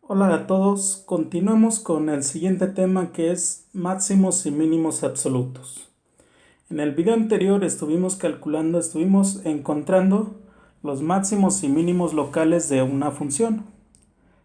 Hola a todos, continuemos con el siguiente tema que es máximos y mínimos absolutos. En el video anterior estuvimos encontrando los máximos y mínimos locales de una función,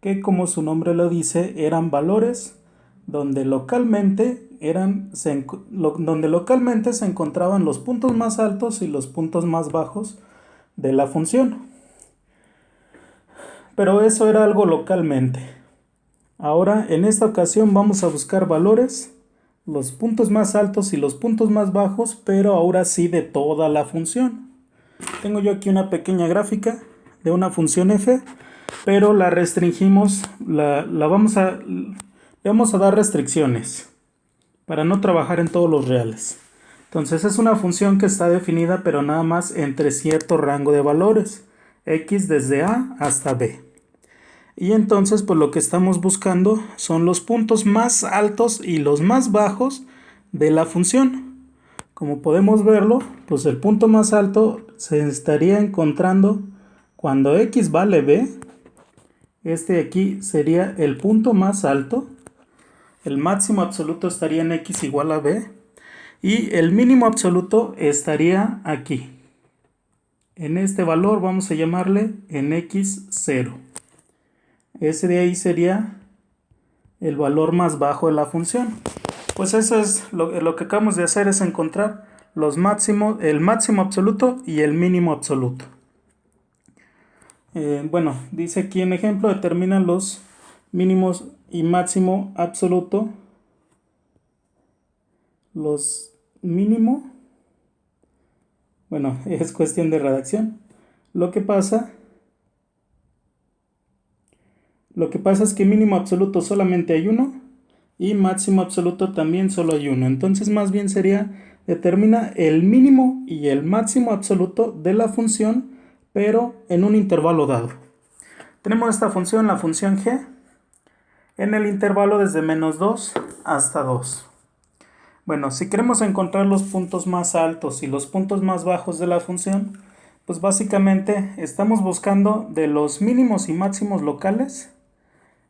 que como su nombre lo dice, eran valores donde localmente se encontraban los puntos más altos y los puntos más bajos de la función. Pero eso era algo localmente. Ahora, en esta ocasión vamos a buscar valores, los puntos más altos y los puntos más bajos, pero ahora sí de toda la función. Tengo yo aquí una pequeña gráfica de una función f, pero la restringimos, le vamos a dar restricciones para no trabajar en todos los reales. Entonces es una función que está definida, pero nada más entre cierto rango de valores, x desde a hasta b. Y entonces pues lo que estamos buscando son los puntos más altos y los más bajos de la función. Como podemos verlo, pues el punto más alto se estaría encontrando cuando x vale b. Este de aquí sería el punto más alto. El máximo absoluto estaría en x igual a b. Y el mínimo absoluto estaría aquí. En este valor vamos a llamarle en x0. Ese de ahí sería el valor más bajo de la función. Pues eso es lo que acabamos de hacer, es encontrar el máximo absoluto y el mínimo absoluto. Bueno, dice aquí en ejemplo, determina los mínimos y máximo absoluto. Los mínimo, bueno, es cuestión de redacción. Lo que pasa es que mínimo absoluto solamente hay uno y máximo absoluto también solo hay uno. Entonces más bien sería, determina el mínimo y el máximo absoluto de la función, pero en un intervalo dado. Tenemos esta función, la función g, en el intervalo desde -2 hasta 2. Bueno, si queremos encontrar los puntos más altos y los puntos más bajos de la función, pues básicamente estamos buscando de los mínimos y máximos locales.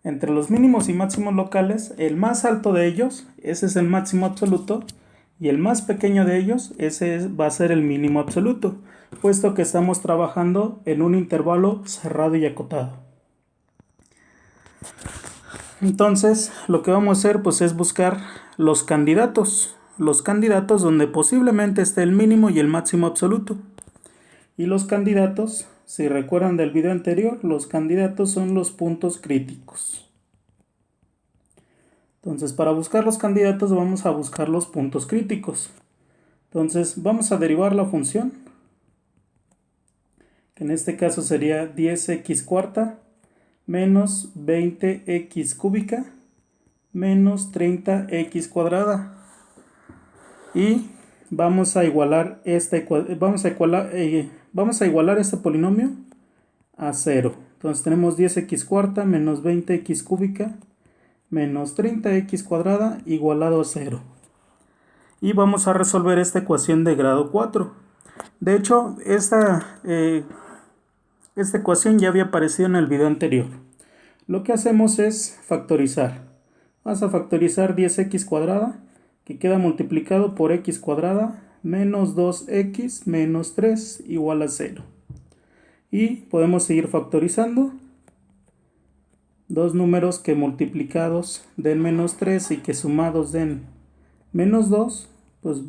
Entre los mínimos y máximos locales, el más alto de ellos, ese es el máximo absoluto, y el más pequeño de ellos, va a ser el mínimo absoluto, puesto que estamos trabajando en un intervalo cerrado y acotado. Entonces, lo que vamos a hacer pues es buscar los candidatos donde posiblemente esté el mínimo y el máximo absoluto. Y los candidatos, si recuerdan del video anterior, los candidatos son los puntos críticos. Entonces, para buscar los candidatos vamos a buscar los puntos críticos. Entonces, vamos a derivar la función, que en este caso sería 10x cuarta menos 20x cúbica menos 30x cuadrada. Y vamos a igualar este polinomio a 0. Entonces tenemos 10x cuarta menos 20x cúbica menos 30x cuadrada igualado a 0. Y vamos a resolver esta ecuación de grado 4. De hecho, esta ecuación ya había aparecido en el video anterior. Lo que hacemos es factorizar. Vamos a factorizar 10x cuadrada, que queda multiplicado por x cuadrada menos 2x menos 3 igual a 0. Y podemos seguir factorizando. Dos números que multiplicados den menos 3 y que sumados den menos 2, pues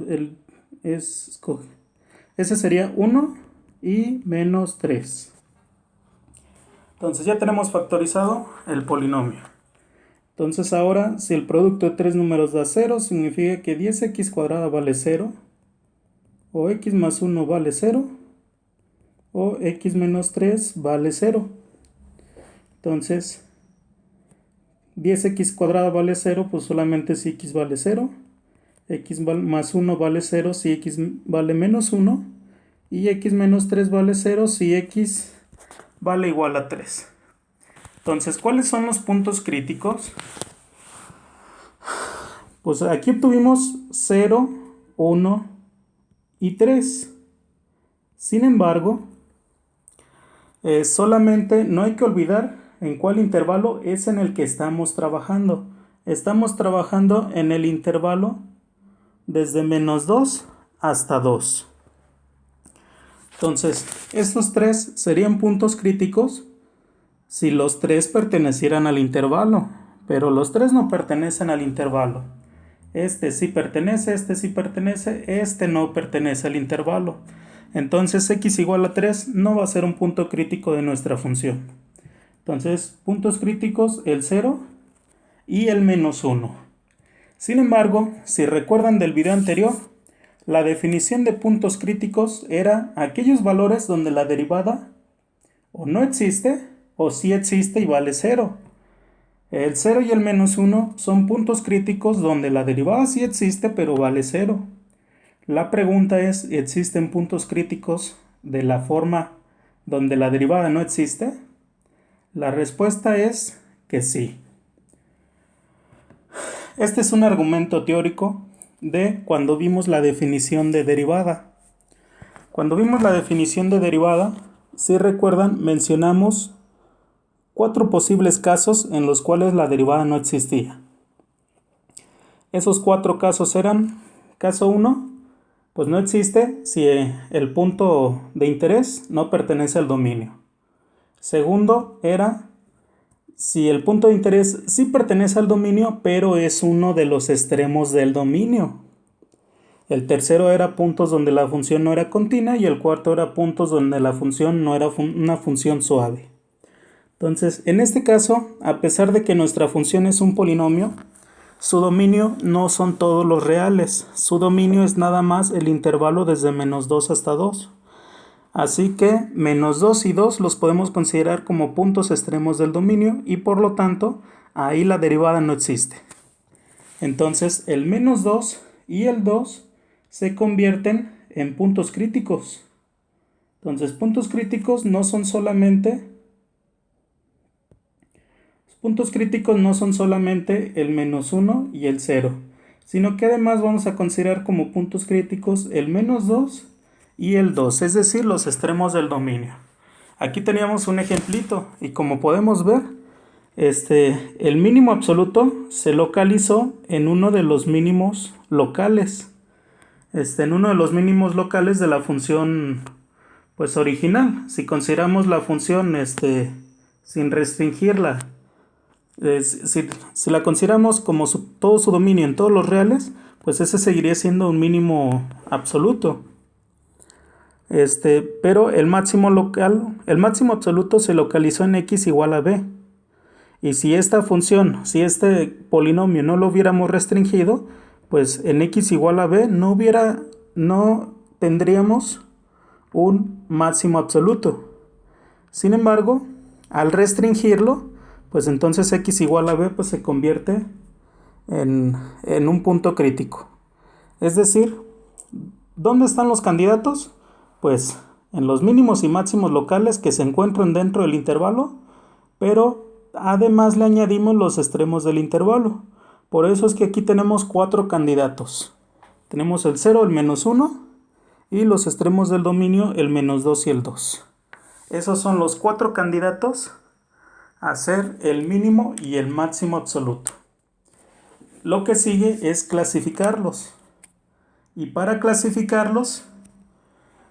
ese sería 1 y menos 3. Entonces ya tenemos factorizado el polinomio. Entonces ahora, si el producto de tres números da 0, significa que 10x cuadrada vale 0, o x más 1 vale 0, o x menos 3 vale 0. Entonces, 10x cuadrada vale 0, pues solamente si x vale 0, x más 1 vale 0 si x vale menos 1, y x menos 3 vale 0 si x vale igual a 3. Entonces, ¿cuáles son los puntos críticos? Pues aquí obtuvimos 0, 1 y 3. Sin embargo, solamente no hay que olvidar ¿En cuál intervalo? Es en el que estamos trabajando. Estamos trabajando en el intervalo desde -2 hasta 2. Entonces, estos tres serían puntos críticos si los tres pertenecieran al intervalo, pero los tres no pertenecen al intervalo. Este sí pertenece, este no pertenece al intervalo. Entonces x igual a 3 no va a ser un punto crítico de nuestra función. Entonces, puntos críticos, el 0 y el -1. Sin embargo, si recuerdan del video anterior, la definición de puntos críticos era aquellos valores donde la derivada o no existe o sí existe y vale 0. El 0 y el -1 son puntos críticos donde la derivada sí existe pero vale 0. La pregunta es, ¿existen puntos críticos de la forma donde la derivada no existe? La respuesta es que sí. Este es un argumento teórico de cuando vimos la definición de derivada. Cuando vimos la definición de derivada, si recuerdan, mencionamos 4 posibles casos en los cuales la derivada no existía. Esos 4 casos eran: caso 1, pues no existe si el punto de interés no pertenece al dominio. Segundo era si el punto de interés sí pertenece al dominio, pero es uno de los extremos del dominio. El tercero era puntos donde la función no era continua y el cuarto era puntos donde la función no era una función suave. Entonces, en este caso, a pesar de que nuestra función es un polinomio, su dominio no son todos los reales. Su dominio es nada más el intervalo desde -2 hasta 2. Así que -2 y 2 los podemos considerar como puntos extremos del dominio y por lo tanto ahí la derivada no existe. Entonces el -2 y el 2 se convierten en puntos críticos. Entonces puntos críticos no son solamente el -1 y el 0, sino que además vamos a considerar como puntos críticos el -2 y el 2, es decir, los extremos del dominio. Aquí teníamos un ejemplito y como podemos ver, el mínimo absoluto se localizó en uno de los mínimos locales. En uno de los mínimos locales de la función pues original. Si consideramos la función sin restringirla, si la consideramos como todo su dominio en todos los reales, pues ese seguiría siendo un mínimo absoluto. Pero el máximo absoluto se localizó en x igual a b. Y si esta función, si este polinomio no lo hubiéramos restringido, pues en x igual a b no tendríamos un máximo absoluto. Sin embargo, al restringirlo, pues entonces x igual a b pues se convierte en un punto crítico. Es decir, ¿dónde están los candidatos? Pues en los mínimos y máximos locales que se encuentran dentro del intervalo, pero además le añadimos los extremos del intervalo. Por eso es que aquí tenemos 4 candidatos. Tenemos el 0, el -1 y los extremos del dominio, el -2 y el 2. Esos son los 4 candidatos a ser el mínimo y el máximo absoluto. Lo que sigue es clasificarlos. Y para clasificarlos,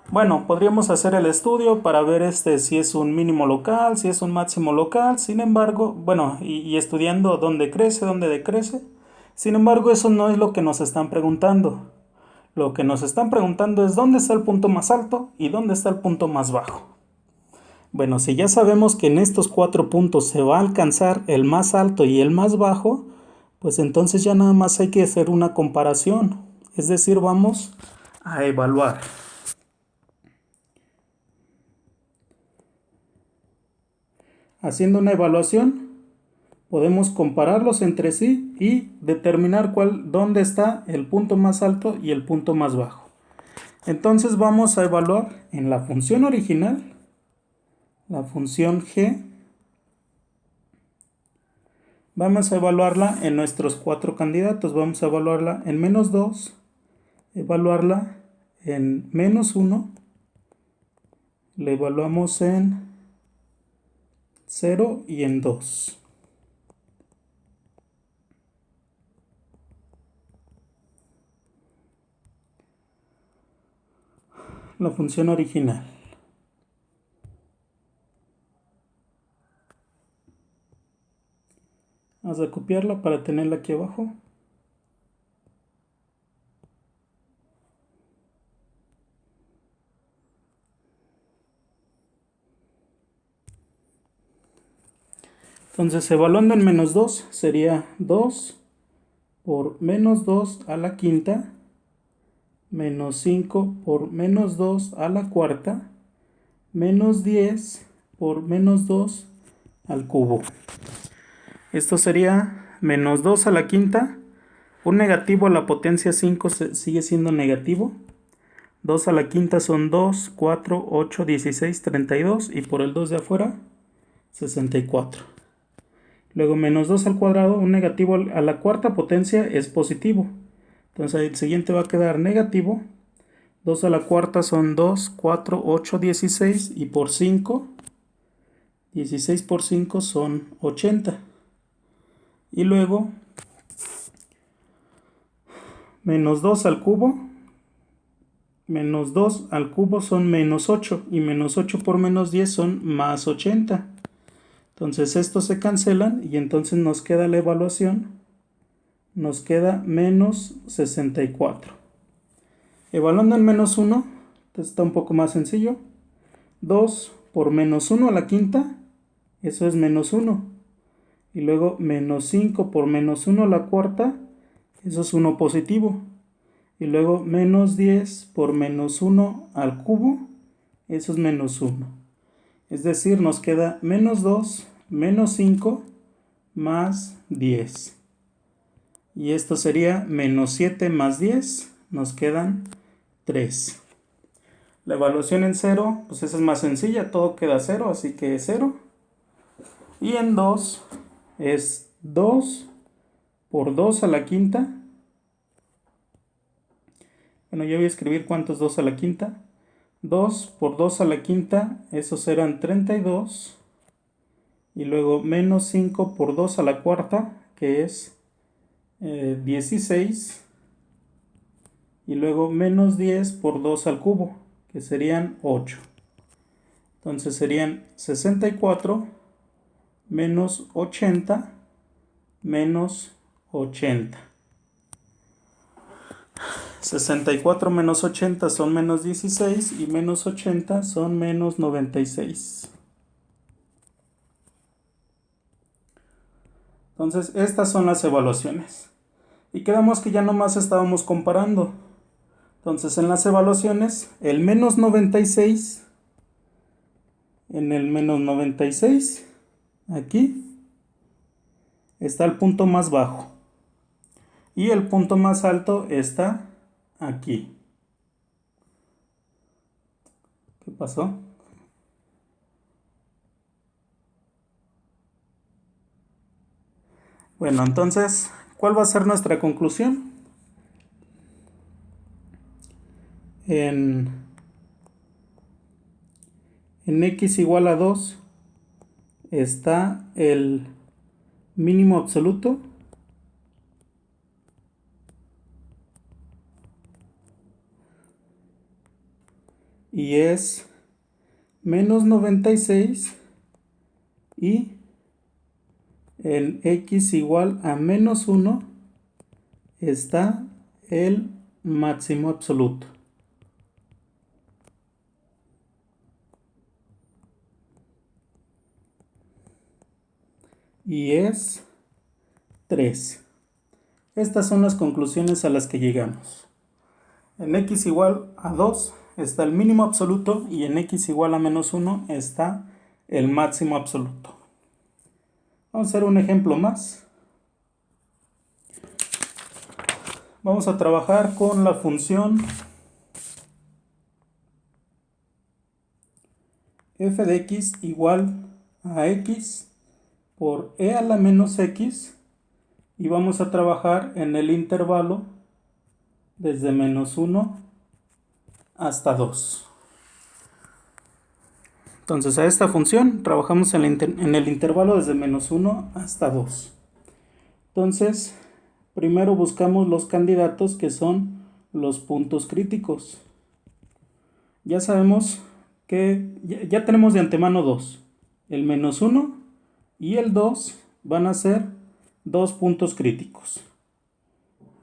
bueno, podríamos hacer el estudio para ver si es un mínimo local, si es un máximo local. Sin embargo, bueno, y estudiando dónde crece, dónde decrece. Sin embargo, eso no es lo que nos están preguntando. Lo que nos están preguntando es dónde está el punto más alto y dónde está el punto más bajo. Bueno, si ya sabemos que en estos 4 puntos se va a alcanzar el más alto y el más bajo, pues entonces ya nada más hay que hacer una comparación. Es decir, vamos a evaluar. Haciendo una evaluación, podemos compararlos entre sí y determinar dónde está el punto más alto y el punto más bajo. Entonces vamos a evaluar en la función original, la función g. Vamos a evaluarla en nuestros 4 candidatos. Vamos a evaluarla en -2, evaluarla en -1, la evaluamos en 0 y en 2. La función original. Vamos a copiarla para tenerla aquí abajo. Entonces, evaluando en menos 2, sería 2 por menos 2 a la quinta, menos 5 por menos 2 a la cuarta, menos 10 por menos 2 al cubo. Esto sería menos 2 a la quinta. Un negativo a la potencia 5 sigue siendo negativo. 2 a la quinta son 2, 4, 8, 16, 32. Y por el 2 de afuera, 64. Luego menos 2 al cuadrado, un negativo a la cuarta potencia es positivo. Entonces el siguiente va a quedar negativo. 2 a la cuarta son 2, 4, 8, 16. Y por 5, 16 por 5 son 80. Y luego menos 2 al cubo. Menos 2 al cubo son menos 8. Y menos 8 por menos 10 son más 80. Entonces estos se cancelan y entonces nos queda la evaluación. Nos queda menos 64. Evaluando en menos 1, entonces está un poco más sencillo. 2 por menos 1 a la quinta, eso es menos 1. Y luego menos 5 por menos 1 a la cuarta, eso es 1 positivo. Y luego menos 10 por menos 1 al cubo, eso es menos 1. Es decir, nos queda menos 2, menos 5, más 10. Y esto sería menos 7 más 10, nos quedan 3. La evaluación en 0, pues esa es más sencilla, todo queda 0, así que 0. Y en 2 es 2 por 2 a la quinta. Bueno, yo voy a escribir cuánto es 2 a la quinta. 2 por 2 a la quinta, esos eran 32. Y luego menos 5 por 2 a la cuarta, que es 16. Y luego menos 10 por 2 al cubo, que serían 8. Entonces serían 64 menos 80 menos 80. 64 menos 80 son menos 16 y menos 80 son menos 96. Entonces estas son las evaluaciones. Y quedamos que ya nomás estábamos comparando. Entonces en las evaluaciones, el menos 96, en el menos 96, aquí, está el punto más bajo. Y el punto más alto está aquí. ¿Qué pasó? Bueno, entonces, ¿cuál va a ser nuestra conclusión? En x igual a 2 está el mínimo absoluto y es menos 96 y en x igual a menos 1 está el máximo absoluto. Y es 3. Estas son las conclusiones a las que llegamos. En x igual a 2 está el mínimo absoluto y en x igual a menos 1 está el máximo absoluto. Vamos a hacer un ejemplo más. Vamos a trabajar con la función f de x igual a x por e a la menos x y vamos a trabajar en el intervalo desde menos 1 hasta 2. Entonces a esta función trabajamos en el intervalo desde menos 1 hasta 2. Entonces, primero buscamos los candidatos que son los puntos críticos. Ya sabemos que ya tenemos de antemano 2. El menos 1 y el 2 van a ser dos puntos críticos.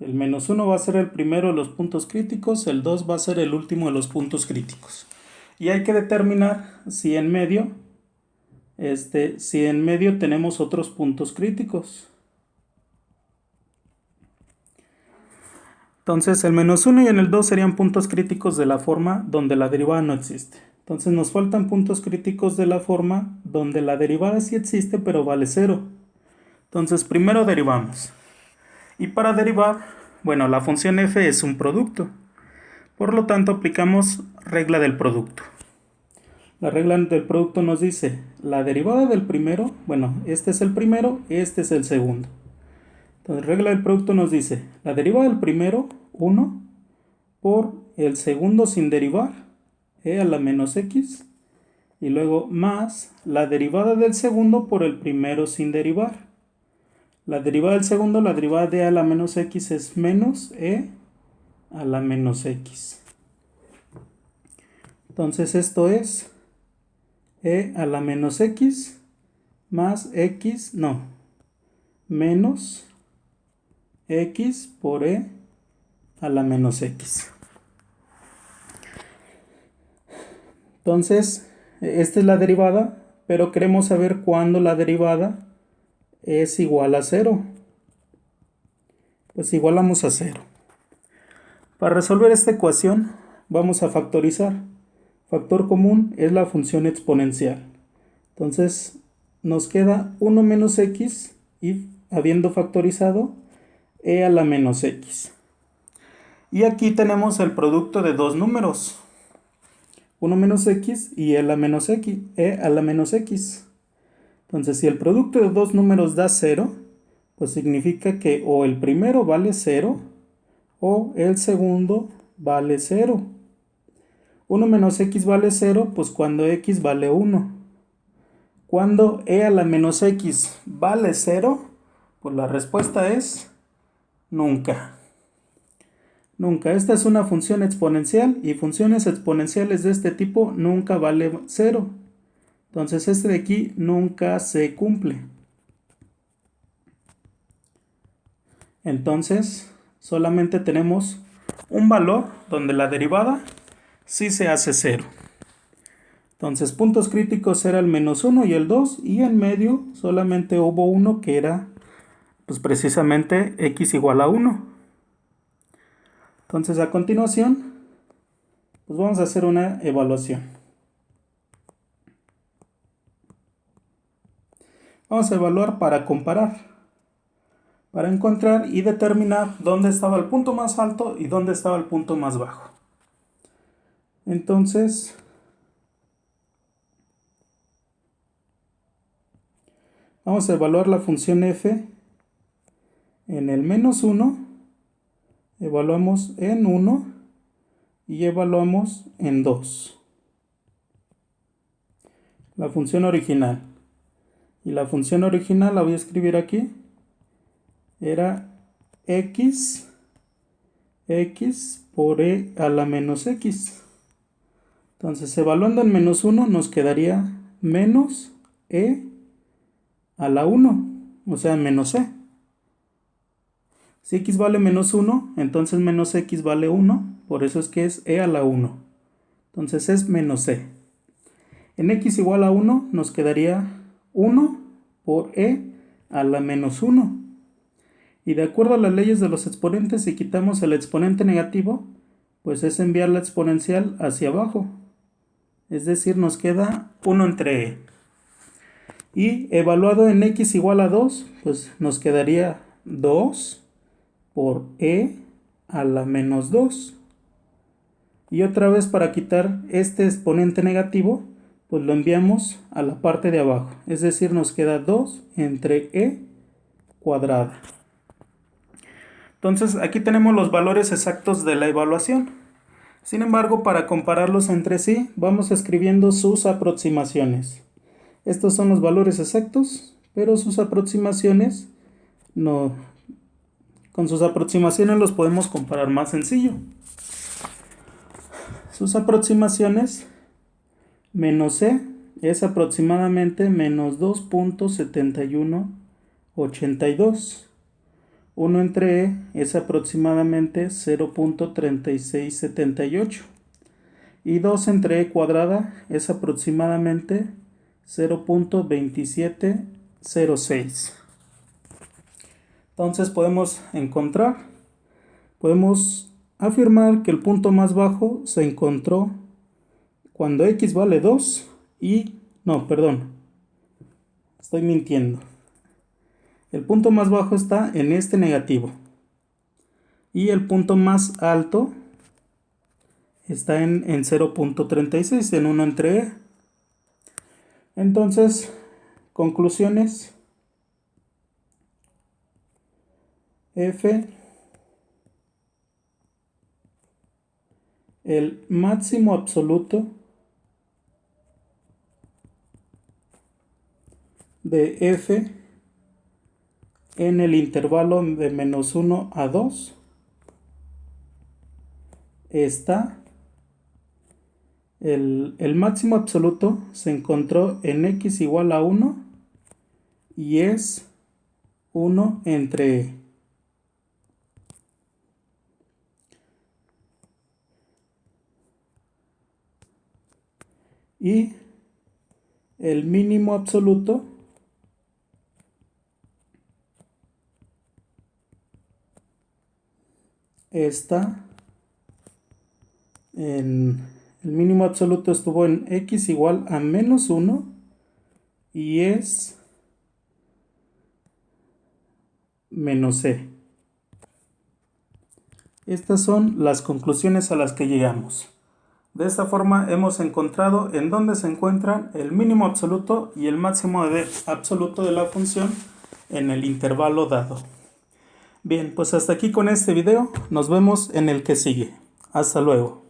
El menos 1 va a ser el primero de los puntos críticos, el 2 va a ser el último de los puntos críticos. Y hay que determinar si en medio tenemos otros puntos críticos. Entonces el menos 1 y en el 2 serían puntos críticos de la forma donde la derivada no existe. Entonces nos faltan puntos críticos de la forma donde la derivada sí existe pero vale 0. Entonces primero derivamos. Y para derivar, bueno, la función f es un producto. Por lo tanto aplicamos regla del producto. La regla del producto nos dice la derivada del primero, bueno, este es el primero, este es el segundo. Entonces, regla del producto nos dice la derivada del primero, 1, por el segundo sin derivar, e a la menos x, y luego más la derivada del segundo por el primero sin derivar. La derivada del segundo, la derivada de a la menos x es menos e a la menos x. Entonces esto es e a la menos x más x, no, menos x por e a la menos x. Entonces, esta es la derivada, pero queremos saber cuándo la derivada es igual a 0. Pues igualamos a 0. Para resolver esta ecuación, vamos a factorizar. Factor común es la función exponencial. Entonces, nos queda 1 menos x y habiendo factorizado, e a la menos x. Y aquí tenemos el producto de dos números, 1 menos x y e a la menos x. Entonces, si el producto de dos números da 0, pues significa que o el primero vale 0 o el segundo vale 0. 1 menos x vale 0, pues cuando x vale 1. Cuando e a la menos x vale 0, pues la respuesta es nunca. Nunca. Esta es una función exponencial y funciones exponenciales de este tipo nunca vale 0. Entonces este de aquí nunca se cumple. Entonces solamente tenemos un valor donde la derivada sí se hace 0. Entonces puntos críticos era el menos 1 y el 2 y en medio solamente hubo uno que era pues precisamente x igual a 1. Entonces a continuación pues vamos a hacer una evaluación. Vamos a evaluar para comparar, para encontrar y determinar dónde estaba el punto más alto y dónde estaba el punto más bajo. Entonces vamos a evaluar la función f en el menos 1, evaluamos en 1 y evaluamos en 2. La función original. Y la función original la voy a escribir aquí. Era x por e a la menos x. Entonces, evaluando en menos 1 nos quedaría menos e a la 1, o sea, menos e. Si x vale menos 1, entonces menos x vale 1, por eso es que es e a la 1. Entonces es menos e. En x igual a 1 nos quedaría 1 por e a la menos 1. Y de acuerdo a las leyes de los exponentes, si quitamos el exponente negativo, pues es enviar la exponencial hacia abajo. Es decir, nos queda 1 entre e. Y evaluado en x igual a 2, pues nos quedaría 2 por e a la menos 2. Y otra vez para quitar este exponente negativo, pues lo enviamos a la parte de abajo. Es decir, nos queda 2 entre e cuadrada. Entonces aquí tenemos los valores exactos de la evaluación. Sin embargo, para compararlos entre sí, vamos escribiendo sus aproximaciones. Estos son los valores exactos, pero sus aproximaciones no. Con sus aproximaciones los podemos comparar más sencillo. Sus aproximaciones, menos C es aproximadamente menos 2.7182. 1 entre E es aproximadamente 0.3678. Y 2 entre E cuadrada es aproximadamente 0.2706. Entonces podemos afirmar que el punto más bajo se encontró cuando x vale 2 y... No, perdón. Estoy mintiendo. El punto más bajo está en este negativo. Y el punto más alto está en 0.36, en 1 entre E. Entonces, conclusiones. F, el máximo absoluto de F en el intervalo de menos 1 a 2 está, el máximo absoluto se encontró en x igual a 1 y es 1 entre E. Y el mínimo absoluto está el mínimo absoluto estuvo en x igual a menos 1 y es menos C. Estas son las conclusiones a las que llegamos. De esta forma hemos encontrado en dónde se encuentran el mínimo absoluto y el máximo absoluto de la función en el intervalo dado. Bien, pues hasta aquí con este video. Nos vemos en el que sigue. Hasta luego.